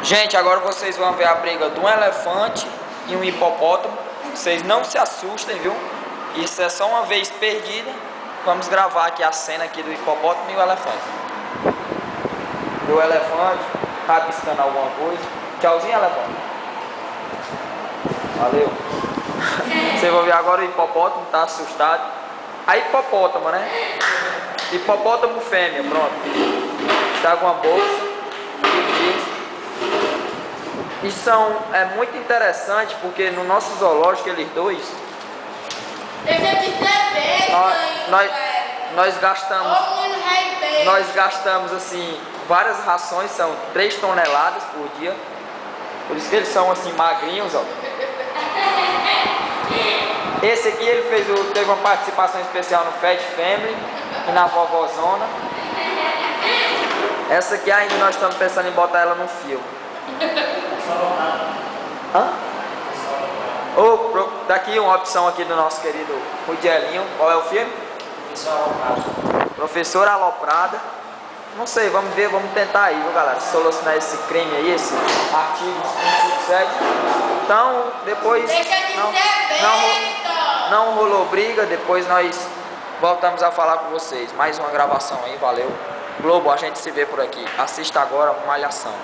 Gente, agora vocês vão ver a briga de um elefante e um hipopótamo. Vocês não se assustem, viu? Isso é só uma vez perdida. Vamos gravar aqui a cena aqui do hipopótamo e o elefante. E o elefante rabiscando alguma coisa. Tchauzinho, elefante. Valeu. Vocês vão ver agora o hipopótamo tá assustado. A hipopótamo, né? Hipopótamo fêmea, pronto. Está com a bolsa. Isso é muito interessante porque no nosso zoológico eles dois nós gastamos assim várias rações, são 3 toneladas por dia. Por isso que eles são assim magrinhos, ó. Esse aqui ele teve uma participação especial no Fat Family e na Vovozona. Essa aqui ainda nós estamos pensando em botar ela no filme. Hã? Daqui uma opção aqui do nosso querido Rudielinho. Qual é o filme? Professor Aloprada. Não sei, vamos ver, vamos tentar aí, viu, galera? Solucionar esse crime aí, esse artigo 157. Então, depois não rolou briga, depois nós voltamos a falar com vocês. Mais uma gravação aí, valeu. Globo, a gente se vê por aqui. Assista agora Malhação.